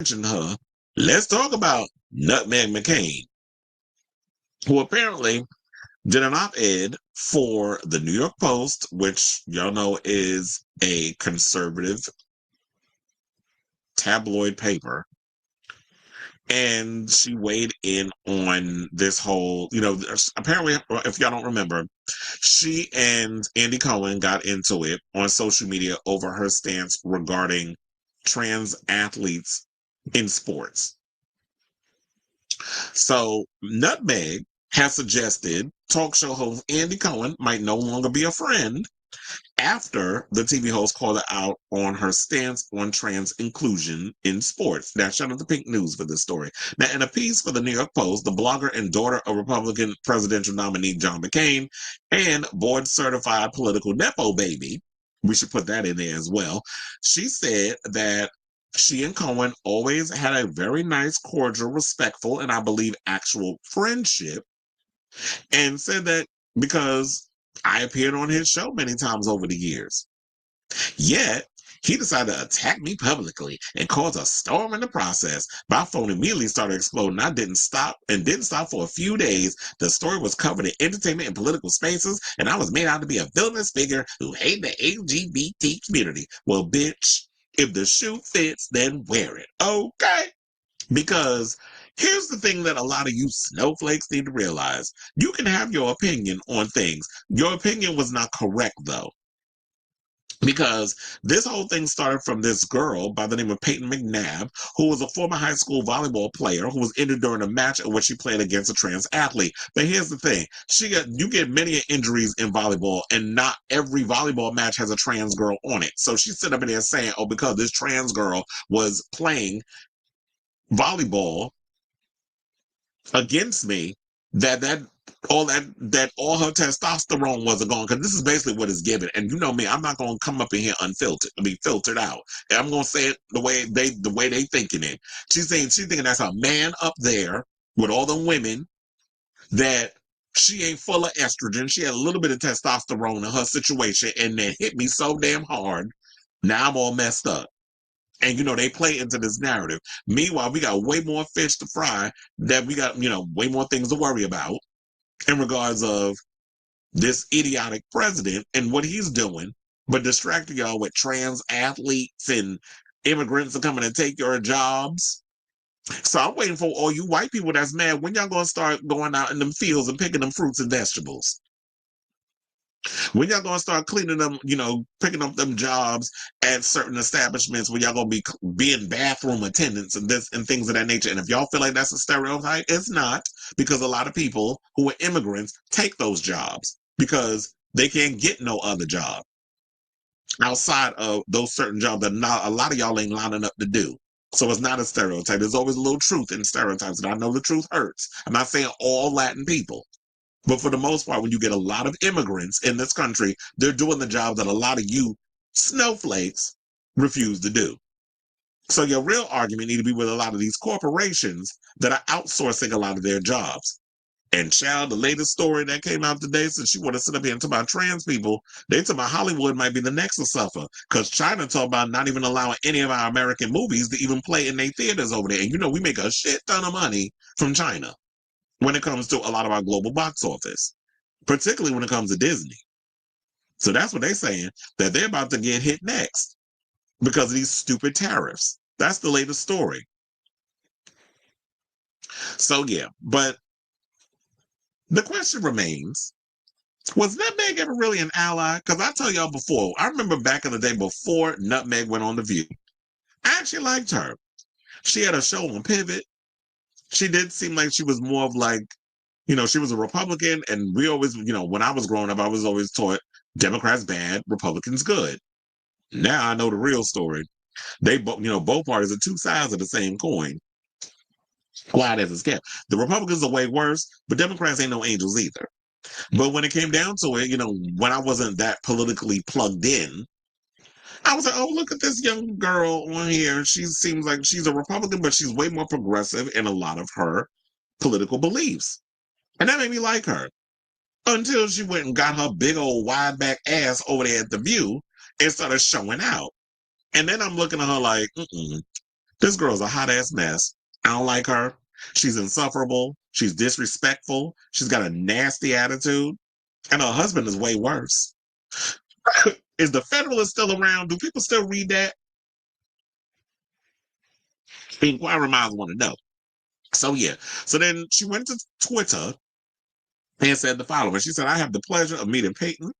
mention her, let's talk about Nutmeg McCain, who apparently did an op-ed for the New York Post, which y'all know is a conservative tabloid paper. And she weighed in on this whole, apparently, if y'all don't remember, she and Andy Cohen got into it on social media over her stance regarding trans athletes in sports. So Nutmeg has suggested talk show host Andy Cohen might no longer be a friend after the TV host called her out on her stance on trans inclusion in sports. Now, shout out to Pink News for this story. Now, in a piece for the New York Post, the blogger and daughter of Republican presidential nominee John McCain and board-certified political Nepo baby, we should put that in there as well, she said that she and Cohen always had a very nice, cordial, respectful, and I believe actual friendship, and said that because I appeared on his show many times over the years. Yet, he decided to attack me publicly and cause a storm in the process. My phone immediately started exploding. I didn't stop for a few days. The story was covered in entertainment and political spaces, and I was made out to be a villainous figure who hated the LGBT community. Well, bitch, if the shoe fits, then wear it, okay? Because here's the thing that a lot of you snowflakes need to realize. You can have your opinion on things. Your opinion was not correct, though. Because this whole thing started from this girl by the name of Peyton McNabb, who was a former high school volleyball player who was injured during a match in which she played against a trans athlete. But here's the thing. You get many injuries in volleyball, and not every volleyball match has a trans girl on it. So she sit up in there saying, oh, because this trans girl was playing volleyball against me, that all her testosterone wasn't gone, because this is basically what it's given. And you know me, I'm not gonna come up in here unfiltered, be filtered out. And I'm gonna say it the way they thinking it. She's thinking that's a man up there with all the women, that she ain't full of estrogen. She had a little bit of testosterone in her situation, and then hit me so damn hard. Now I'm all messed up. And, they play into this narrative. Meanwhile, we got way more fish to fry, that we got, way more things to worry about in regards of this idiotic president and what he's doing, but distracting y'all with trans athletes and immigrants are coming to take your jobs. So I'm waiting for all you white people that's mad, when y'all going to start going out in them fields and picking them fruits and vegetables? When y'all gonna start cleaning them, picking up them jobs at certain establishments where y'all gonna be being bathroom attendants and this and things of that nature? And if y'all feel like that's a stereotype, it's not, because a lot of people who are immigrants take those jobs because they can't get no other job outside of those certain jobs that not a lot of y'all ain't lining up to do. So it's not a stereotype. There's always a little truth in stereotypes, and I know the truth hurts. I'm not saying all Latin people. But for the most part, when you get a lot of immigrants in this country, they're doing the job that a lot of you snowflakes refuse to do. So your real argument need to be with a lot of these corporations that are outsourcing a lot of their jobs. And child, the latest story that came out today, since you want to sit up here and talk about trans people, they talk about Hollywood might be the next to suffer, because China talk about not even allowing any of our American movies to even play in their theaters over there. And we make a shit ton of money from China when it comes to a lot of our global box office, particularly when it comes to Disney. So that's what they're saying, that they're about to get hit next because of these stupid tariffs. That's the latest story. So yeah, but the question remains, was Nutmeg ever really an ally? Because I tell y'all before, I remember back in the day before Nutmeg went on The View, I actually liked her. She had a show on Pivot. She did seem like she was more of like, she was a Republican, and we always, when I was growing up, I was always taught Democrats bad, Republicans good. Now I know the real story. They both, both parties are two sides of the same coin. Quiet as it's kept. The Republicans are way worse, but Democrats ain't no angels either. But when it came down to it, when I wasn't that politically plugged in, I was like, oh, look at this young girl on here. She seems like she's a Republican, but she's way more progressive in a lot of her political beliefs. And that made me like her. Until she went and got her big old wide back ass over there at The View and started showing out. And then I'm looking at her like, This girl's a hot ass mess. I don't like her. She's insufferable. She's disrespectful. She's got a nasty attitude. And her husband is way worse. Is the Federalist still around? Do people still read that? The inquiry minds want to know. So yeah. So then she went to Twitter and said the following. She said, I have the pleasure of meeting Peyton.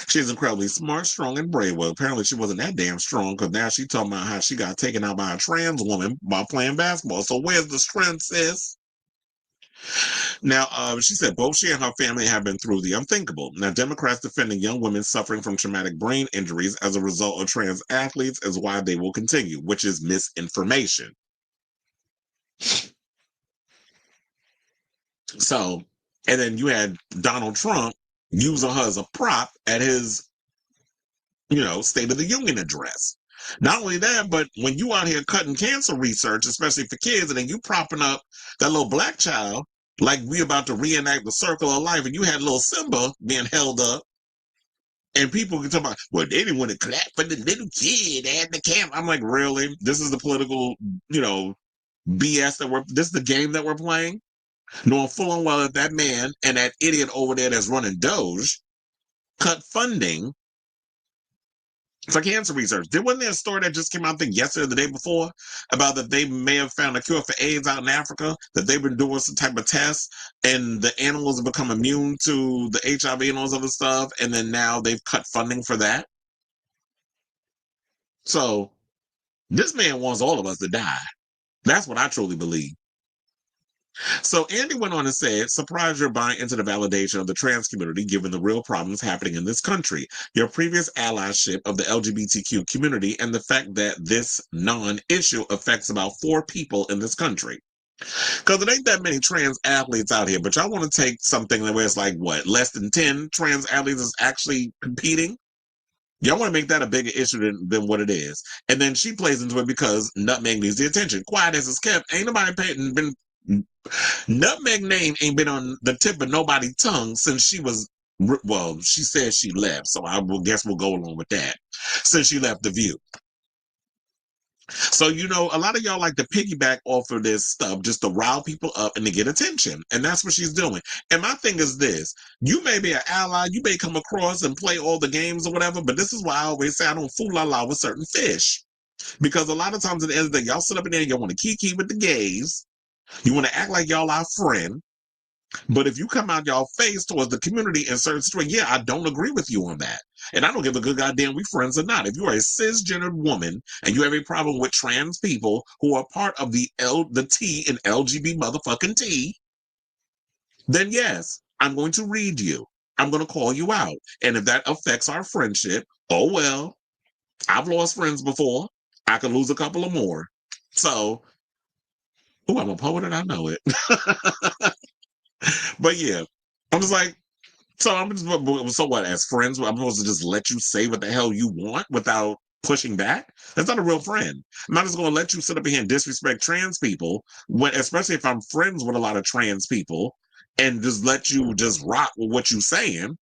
She's incredibly smart, strong, and brave. Well, apparently she wasn't that damn strong because now she's talking about how she got taken out by a trans woman while playing basketball. So where's the strength, sis? Now, she said both she and her family have been through the unthinkable. Now, Democrats defending young women suffering from traumatic brain injuries as a result of trans athletes is why they will continue, which is misinformation. So, and then you had Donald Trump using her as a prop at his, State of the Union address. Not only that, but when you out here cutting cancer research, especially for kids, and then you propping up that little black child, like we about to reenact the circle of life, and you had little Simba being held up, and people can talk about, well, they didn't want to clap for the little kid at the camp. I'm like, really? This is the political, BS this is the game that we're playing? Knowing full and well that that man and that idiot over there that's running Doge cut funding for cancer research. There wasn't there a story that just came out, I think, yesterday or the day before, about that they may have found a cure for AIDS out in Africa, that they've been doing some type of tests, and the animals have become immune to the HIV and all this other stuff, and then now they've cut funding for that. So this man wants all of us to die. That's what I truly believe. So Andy went on and said, surprised you're buying into the validation of the trans community given the real problems happening in this country, your previous allyship of the LGBTQ community, and the fact that this non-issue affects about 4 people in this country. Because it ain't that many trans athletes out here, but y'all want to take something where it's like, what, less than 10 trans athletes is actually competing? Y'all want to make that a bigger issue than what it is. And then she plays into it because Nutmeg needs the attention. Quiet as it's kept. Ain't nobody been Nutmeg name ain't been on the tip of nobody's tongue since she was, well, she said she left, so I will guess we'll go along with that, since she left The View. So, a lot of y'all like to piggyback off of this stuff just to rile people up and to get attention. And that's what she's doing. And my thing is this. You may be an ally. You may come across and play all the games or whatever. But this is why I always say I don't fool la with certain fish. Because a lot of times at the end of the day, y'all sit up in there and y'all want to kiki with the gays. You want to act like y'all our friend. But if you come out y'all face towards the community in certain situations, yeah, I don't agree with you on that. And I don't give a good goddamn we friends or not. If you are a cisgendered woman and you have a problem with trans people who are part of the T in LGB motherfucking T, then yes, I'm going to read you. I'm going to call you out. And if that affects our friendship, oh well, I've lost friends before. I could lose a couple of more. So, I'm a poet and I know it. But yeah, I'm just like, so what, as friends, I'm supposed to just let you say what the hell you want without pushing back? That's not a real friend. I'm not just going to let you sit up here and disrespect trans people, especially if I'm friends with a lot of trans people, and just let you just rock with what you're saying.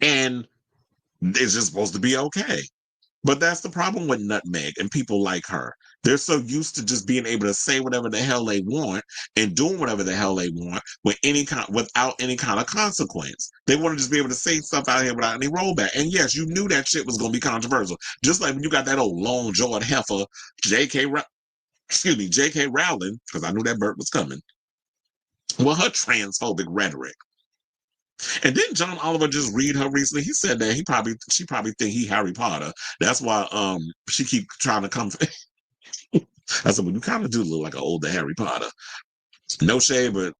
And it's just supposed to be okay. But that's the problem with Nutmeg and people like her. They're so used to just being able to say whatever the hell they want and doing whatever the hell they want without any kind of consequence. They want to just be able to say stuff out here without any rollback. And yes, you knew that shit was going to be controversial. Just like when you got that old long-jawed heifer, J.K. Rowling, because I knew that bird was coming. Well, her transphobic rhetoric. And didn't John Oliver just read her recently? He said that she probably think he Harry Potter. That's why she keep trying to come. I said, well, you kind of do look like an older Harry Potter. No shade, but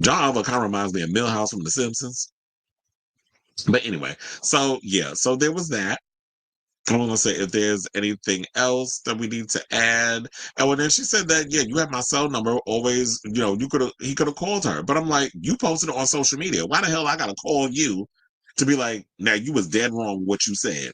John Oliver kind of reminds me of Milhouse from The Simpsons. But anyway, so yeah, so there was that. I want to say if there's anything else that we need to add. And then she said that, yeah, you have my cell number. Always, he could have called her. But I'm like, you posted it on social media. Why the hell I got to call you to be like, now you was dead wrong with what you said.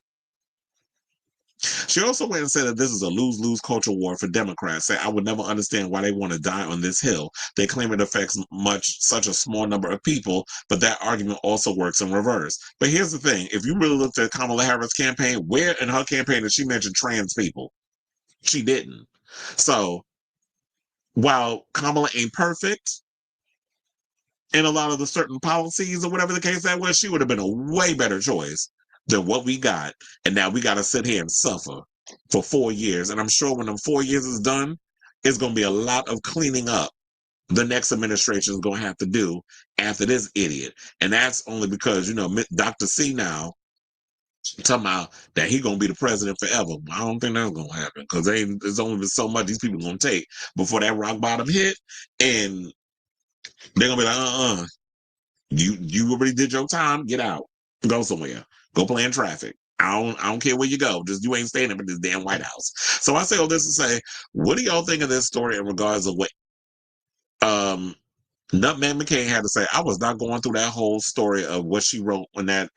She also went and said that this is a lose-lose culture war for Democrats. Say, I would never understand why they want to die on this hill. They claim it affects such a small number of people, but that argument also works in reverse. But here's the thing. If you really looked at Kamala Harris' campaign, where in her campaign did she mention trans people? She didn't. So while Kamala ain't perfect in a lot of the certain policies or whatever the case that was, she would have been a way better choice than what we got. And now we got to sit here and suffer for 4 years. And I'm sure when them 4 years is done, it's going to be a lot of cleaning up the next administration is going to have to do after this idiot. And that's only because, Dr. C now talking about that he going to be the president forever. I don't think that's going to happen because there's only been so much these people going to take before that rock bottom hit. And they're going to be like, you already did your time. Get out. Go somewhere. Go play in traffic. I don't care where you go. Just you ain't staying up in this damn White House. So I say all this to say, what do y'all think of this story in regards of what Nutmeg McCain had to say? I was not going through that whole story of what she wrote in that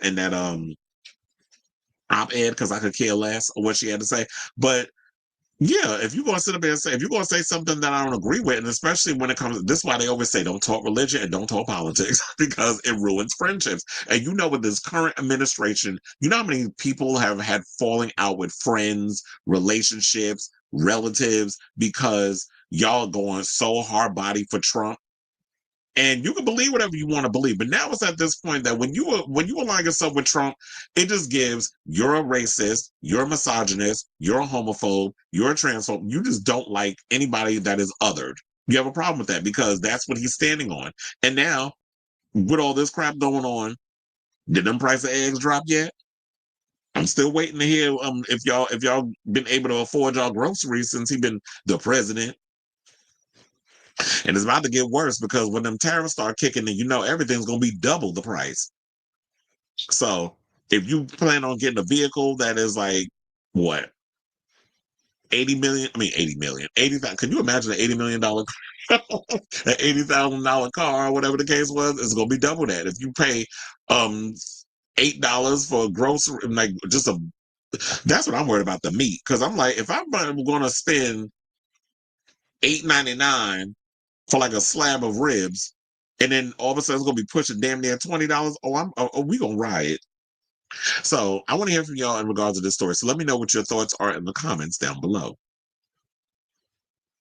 op-ed because I could care less of what she had to say. But yeah, if you're gonna sit up there and say, if you're gonna say something that I don't agree with, and especially when it comes, this is why they always say don't talk religion and don't talk politics because it ruins friendships. And with this current administration, you know how many people have had falling out with friends, relationships, relatives because y'all going so hard body for Trump. And you can believe whatever you want to believe, but now it's at this point that when you align yourself with Trump, it just gives you're a racist, you're a misogynist, you're a homophobe, you're a transphobe. You just don't like anybody that is othered. You have a problem with that because that's what he's standing on. And now, with all this crap going on, did them price of eggs drop yet? I'm still waiting to hear if y'all been able to afford y'all groceries since he been the president. And it's about to get worse because when them tariffs start kicking in, everything's going to be double the price. So if you plan on getting a vehicle that is like, what, 80 million? I mean, 80 million. 80,000. Can you imagine an $80 million car? An $80,000 car, or whatever the case was, it's going to be double that. If you pay $8 for a grocery, like that's what I'm worried about, the meat. Because I'm like, if I'm going to spend $8.99 for like a slab of ribs, and then all of a sudden it's gonna be pushing damn near $20. We gonna riot. So I want to hear from y'all in regards to this story. So let me know what your thoughts are in the comments down below.